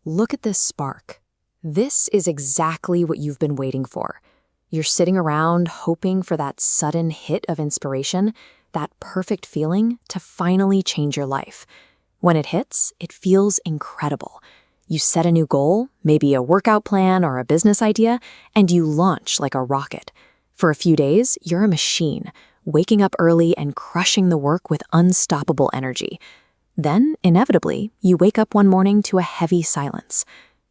Look at this spark. This is exactly what you've been waiting for. You're sitting around hoping for that sudden hit of inspiration, that perfect feeling to finally change your life. When it hits, it feels incredible. You set a new goal, maybe a workout plan or a business idea, and you launch like a rocket. For a few days, you're a machine, waking up early and crushing the work with unstoppable energy. Then, inevitably, you wake up one morning to a heavy silence.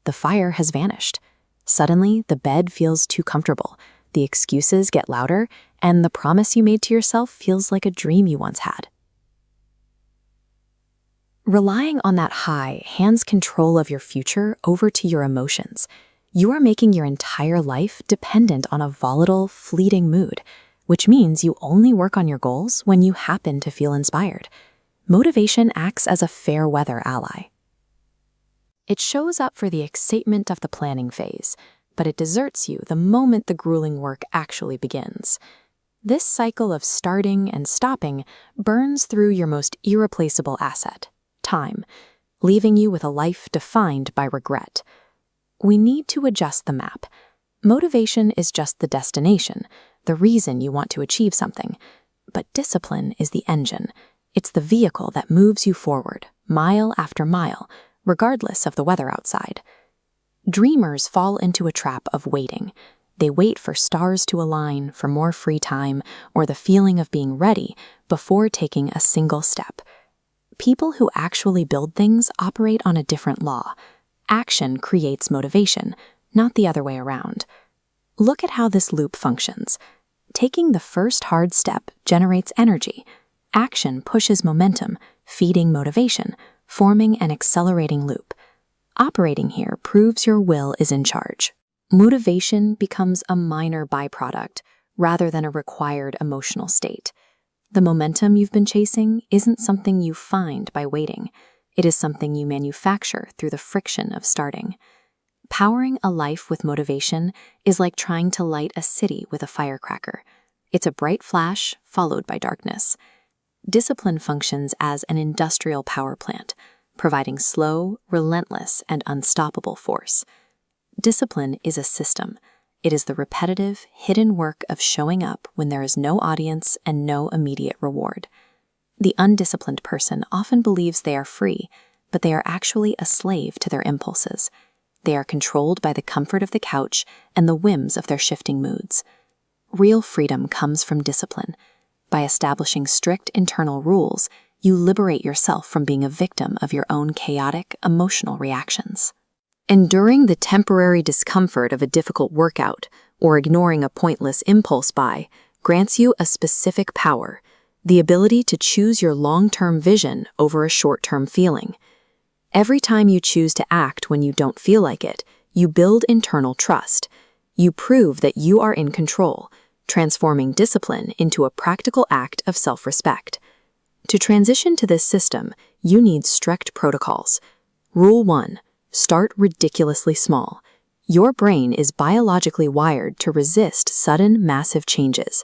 The fire has vanished. Suddenly, the bed feels too comfortable, the excuses get louder, and the promise you made to yourself feels like a dream you once had. Relying on that high hands control of your future over to your emotions. You are making your entire life dependent on a volatile, fleeting mood, which means you only work on your goals when you happen to feel inspired. Motivation acts as a fair weather ally. It shows up for the excitement of the planning phase, but it deserts you the moment the grueling work actually begins. This cycle of starting and stopping burns through your most irreplaceable asset, time, leaving you with a life defined by regret. We need to adjust the map. Motivation is just the destination, the reason you want to achieve something, but discipline is the engine. It's the vehicle that moves you forward, mile after mile, regardless of the weather outside. Dreamers fall into a trap of waiting. They wait for stars to align, for more free time, or the feeling of being ready before taking a single step. People who actually build things operate on a different law. Action creates motivation, not the other way around. Look at how this loop functions. Taking the first hard step generates energy. Action pushes momentum, feeding motivation, forming an accelerating loop. Operating here proves your will is in charge. Motivation becomes a minor byproduct rather than a required emotional state. The momentum you've been chasing isn't something you find by waiting. It is something you manufacture through the friction of starting. Powering a life with motivation is like trying to light a city with a firecracker. It's a bright flash followed by darkness. Discipline functions as an industrial power plant, providing slow, relentless, and unstoppable force. Discipline is a system. It is the repetitive, hidden work of showing up when there is no audience and no immediate reward. The undisciplined person often believes they are free, but they are actually a slave to their impulses. They are controlled by the comfort of the couch and the whims of their shifting moods. Real freedom comes from discipline. By establishing strict internal rules, you liberate yourself from being a victim of your own chaotic, emotional reactions. Enduring the temporary discomfort of a difficult workout or ignoring a pointless impulse buy grants you a specific power, the ability to choose your long-term vision over a short-term feeling. Every time you choose to act when you don't feel like it, you build internal trust. You prove that you are in control, transforming discipline into a practical act of self-respect. To transition to this system, you need strict protocols. Rule 1. Start ridiculously small. Your brain is biologically wired to resist sudden, massive changes.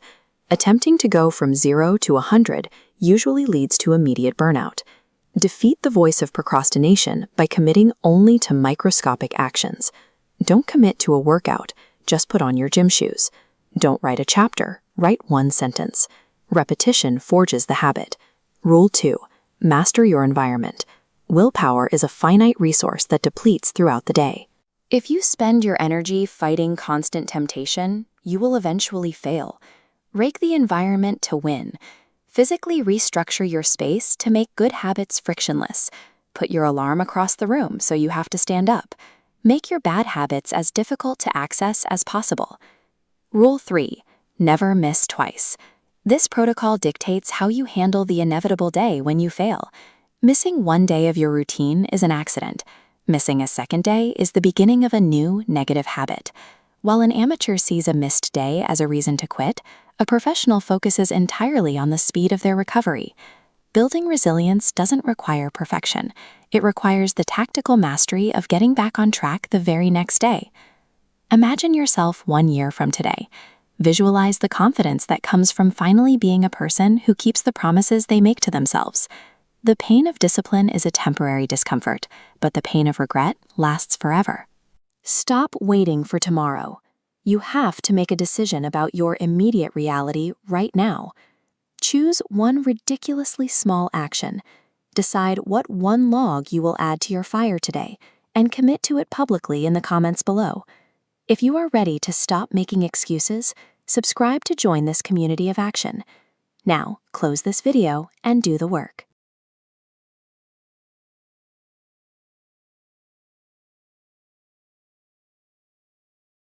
Attempting to go from 0 to 100 usually leads to immediate burnout. Defeat the voice of procrastination by committing only to microscopic actions. Don't commit to a workout, just put on your gym shoes. Don't write a chapter, write one sentence. Repetition forges the habit. Rule 2. Master your environment. Willpower is a finite resource that depletes throughout the day. If you spend your energy fighting constant temptation, you will eventually fail. Rake the environment to win. Physically restructure your space to make good habits frictionless. Put your alarm across the room so you have to stand up. Make your bad habits as difficult to access as possible. Rule 3. Never miss twice. This protocol dictates how you handle the inevitable day when you fail. Missing one day of your routine is an accident. Missing a second day is the beginning of a new negative habit. While an amateur sees a missed day as a reason to quit, a professional focuses entirely on the speed of their recovery. Building resilience doesn't require perfection. It requires the tactical mastery of getting back on track the very next day. Imagine yourself 1 year from today. Visualize the confidence that comes from finally being a person who keeps the promises they make to themselves. The pain of discipline is a temporary discomfort, but the pain of regret lasts forever. Stop waiting for tomorrow. You have to make a decision about your immediate reality right now. Choose one ridiculously small action. Decide what one log you will add to your fire today, and commit to it publicly in the comments below. If you are ready to stop making excuses, subscribe to join this community of action. Now, close this video and do the work.